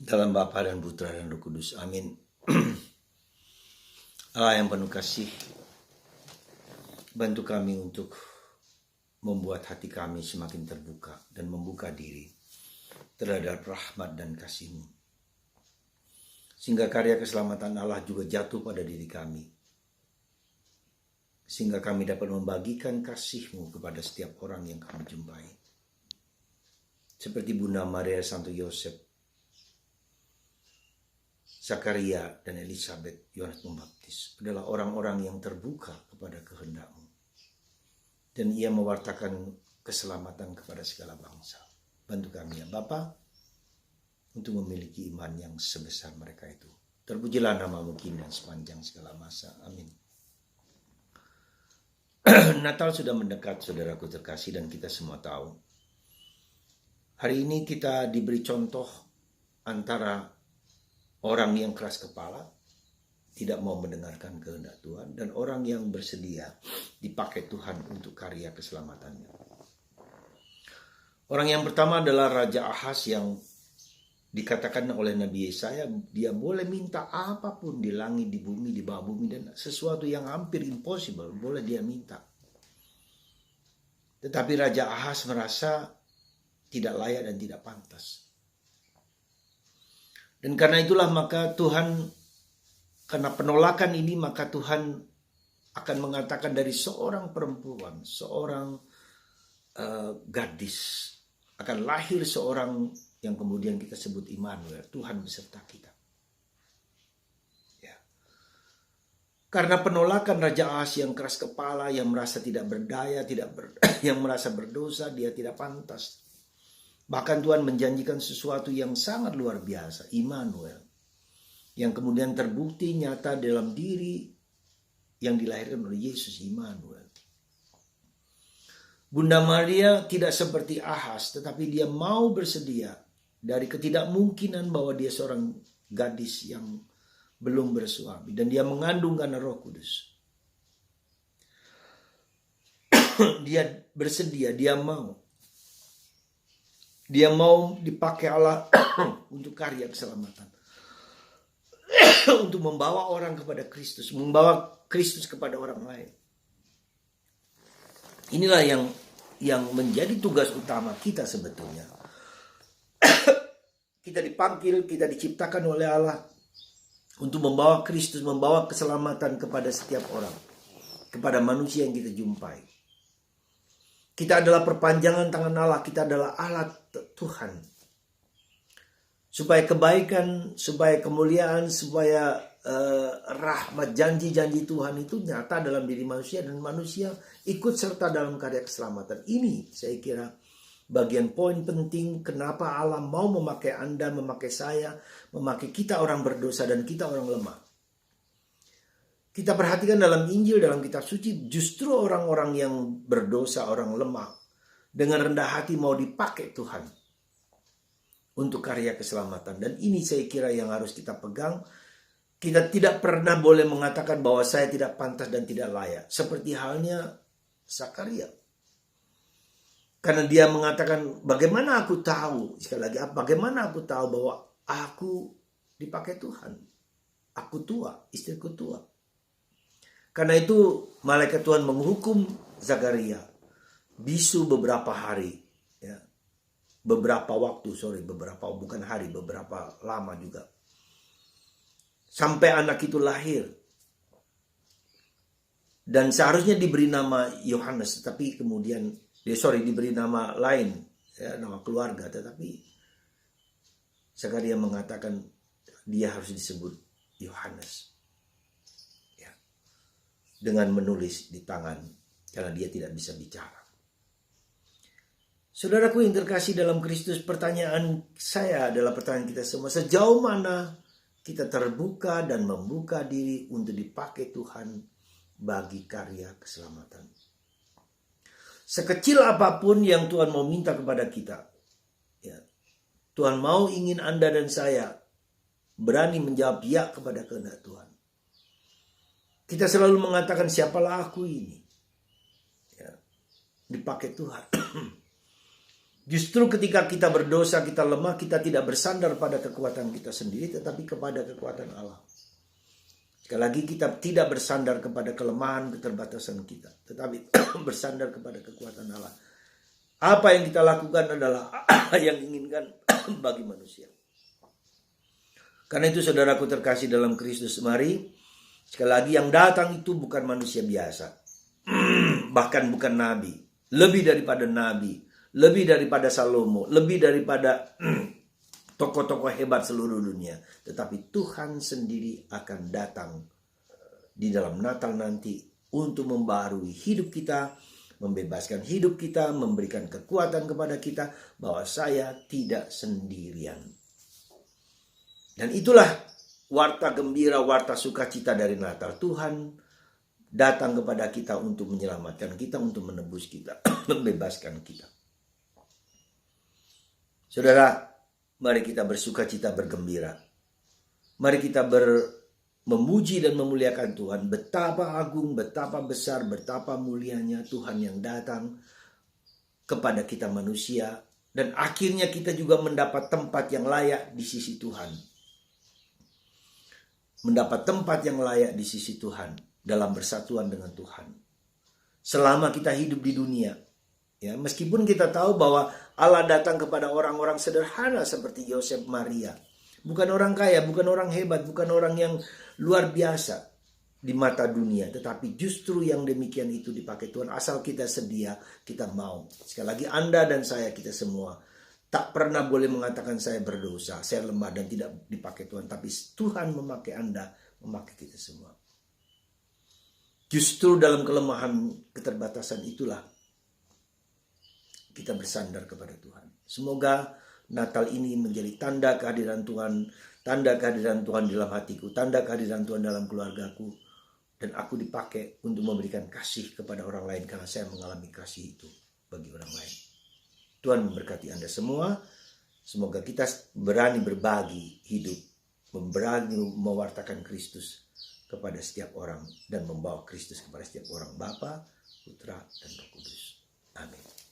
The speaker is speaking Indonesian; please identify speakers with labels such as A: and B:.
A: Dalam Bapa dan Putra dan Roh Kudus. Amin. Allah yang penuh kasih, bantu kami untuk membuat hati kami semakin terbuka dan membuka diri terhadap rahmat dan kasih-Mu. Sehingga karya keselamatan Allah juga jatuh pada diri kami. Sehingga kami dapat membagikan kasih-Mu kepada setiap orang yang kami jumpai. Seperti Bunda Maria Santo Yosef, Zakaria dan Elizabeth, Yohanes Pembaptis adalah orang-orang yang terbuka kepada kehendak-Mu. Dan ia mewartakan keselamatan kepada segala bangsa. Bantu kami ya Bapa untuk memiliki iman yang sebesar mereka itu. Terpujilah nama-Mu kini dan sepanjang segala masa. Amin. Natal sudah mendekat, saudaraku terkasih, dan kita semua tahu. Hari ini kita diberi contoh antara orang yang keras kepala, tidak mau mendengarkan kehendak Tuhan, dan orang yang bersedia dipakai Tuhan untuk karya keselamatannya. Orang yang pertama adalah Raja Ahaz yang dikatakan oleh Nabi Yesaya, dia boleh minta apapun di langit, di bumi, di bawah bumi, dan sesuatu yang hampir impossible, boleh dia minta. Tetapi Raja Ahaz merasa tidak layak dan tidak pantas. Dan karena itulah maka Tuhan, karena penolakan ini maka Tuhan akan mengatakan dari seorang perempuan, seorang gadis, akan lahir seorang yang kemudian kita sebut Immanuel, Tuhan beserta kita. Ya. Karena penolakan Raja Ahaz yang keras kepala, yang merasa tidak berdaya, yang merasa berdosa, dia tidak pantas. Bahkan Tuhan menjanjikan sesuatu yang sangat luar biasa, Immanuel, yang kemudian terbukti nyata dalam diri yang dilahirkan oleh Yesus, Immanuel. Bunda Maria tidak seperti Ahaz, tetapi dia mau bersedia dari ketidakmungkinan bahwa dia seorang gadis yang belum bersuami, dan dia mengandung karena Roh Kudus. Dia bersedia, dia mau. Dia mau dipakai Allah untuk karya keselamatan. Untuk membawa orang kepada Kristus. Membawa Kristus kepada orang lain. Inilah yang menjadi tugas utama kita sebetulnya. Kita dipanggil, kita diciptakan oleh Allah untuk membawa Kristus, membawa keselamatan kepada setiap orang. Kepada manusia yang kita jumpai. Kita adalah perpanjangan tangan Allah. Kita adalah alat Tuhan. Supaya kebaikan, supaya kemuliaan, supaya rahmat, janji-janji Tuhan itu nyata dalam diri manusia. Dan manusia ikut serta dalam karya keselamatan. Ini saya kira bagian poin penting kenapa Allah mau memakai Anda, memakai saya, memakai kita orang berdosa dan kita orang lemah. Kita perhatikan dalam Injil, dalam kitab suci, justru orang-orang yang berdosa, orang lemah, dengan rendah hati mau dipakai Tuhan untuk karya keselamatan. Dan ini saya kira yang harus kita pegang. Kita tidak pernah boleh mengatakan bahwa saya tidak pantas dan tidak layak. Seperti halnya Zakaria. Karena dia mengatakan, bagaimana aku tahu, sekali lagi, bagaimana aku tahu bahwa aku dipakai Tuhan. Aku tua, istriku tua. Karena itu malaikat Tuhan menghukum Zakaria bisu beberapa hari, ya. Beberapa lama juga. Sampai anak itu lahir. Dan seharusnya diberi nama Yohanes, tapi kemudian diberi nama lain, ya, nama keluarga, tetapi Zakaria mengatakan dia harus disebut Yohanes. Dengan menulis di tangan, karena dia tidak bisa bicara. Saudaraku yang terkasih dalam Kristus, pertanyaan saya adalah pertanyaan kita semua. Sejauh mana kita terbuka dan membuka diri untuk dipakai Tuhan bagi karya keselamatan? Sekecil apapun yang Tuhan mau minta kepada kita, ya, Tuhan mau ingin Anda dan saya berani menjawab ya kepada kehendak Tuhan. Kita selalu mengatakan siapalah aku ini, ya, dipakai Tuhan. Justru ketika kita berdosa, kita lemah, kita tidak bersandar pada kekuatan kita sendiri, tetapi kepada kekuatan Allah. Sekali lagi, kita tidak bersandar kepada kelemahan, keterbatasan kita, tetapi bersandar kepada kekuatan Allah. Apa yang kita lakukan adalah yang diinginkan bagi manusia. Karena itu saudaraku terkasih dalam Kristus, mari sekali lagi, yang datang itu bukan manusia biasa. Bahkan bukan nabi. Lebih daripada nabi. Lebih daripada Salomo. Lebih daripada tokoh-tokoh hebat seluruh dunia. Tetapi Tuhan sendiri akan datang di dalam Natal nanti untuk membarui hidup kita, membebaskan hidup kita, memberikan kekuatan kepada kita bahwa saya tidak sendirian. Dan itulah warta gembira, warta sukacita dari Natal. Tuhan datang kepada kita untuk menyelamatkan kita, untuk menebus kita, membebaskan kita. Saudara, mari kita bersukacita, bergembira. Mari kita memuji dan memuliakan Tuhan. Betapa agung, betapa besar, betapa mulianya Tuhan yang datang kepada kita manusia. Dan akhirnya kita juga mendapat tempat yang layak di sisi Tuhan. Mendapat tempat yang layak di sisi Tuhan dalam bersatuan dengan Tuhan. Selama kita hidup di dunia, ya, meskipun kita tahu bahwa Allah datang kepada orang-orang sederhana seperti Yosef, Maria, bukan orang kaya, bukan orang hebat, bukan orang yang luar biasa di mata dunia, tetapi justru yang demikian itu dipakai Tuhan asal kita sedia, kita mau. Sekali lagi, Anda dan saya, kita semua tak pernah boleh mengatakan saya berdosa, saya lemah dan tidak dipakai Tuhan. Tapi Tuhan memakai Anda, memakai kita semua. Justru dalam kelemahan, keterbatasan itulah kita bersandar kepada Tuhan. Semoga Natal ini menjadi tanda kehadiran Tuhan, tanda kehadiran Tuhan dalam hatiku, tanda kehadiran Tuhan dalam keluargaku. Dan aku dipakai untuk memberikan kasih kepada orang lain karena saya mengalami kasih itu bagi orang lain. Tuhan memberkati Anda semua. Semoga kita berani berbagi hidup, berani mewartakan Kristus kepada setiap orang dan membawa Kristus kepada setiap orang, Bapa, Putra, dan Roh Kudus. Amin.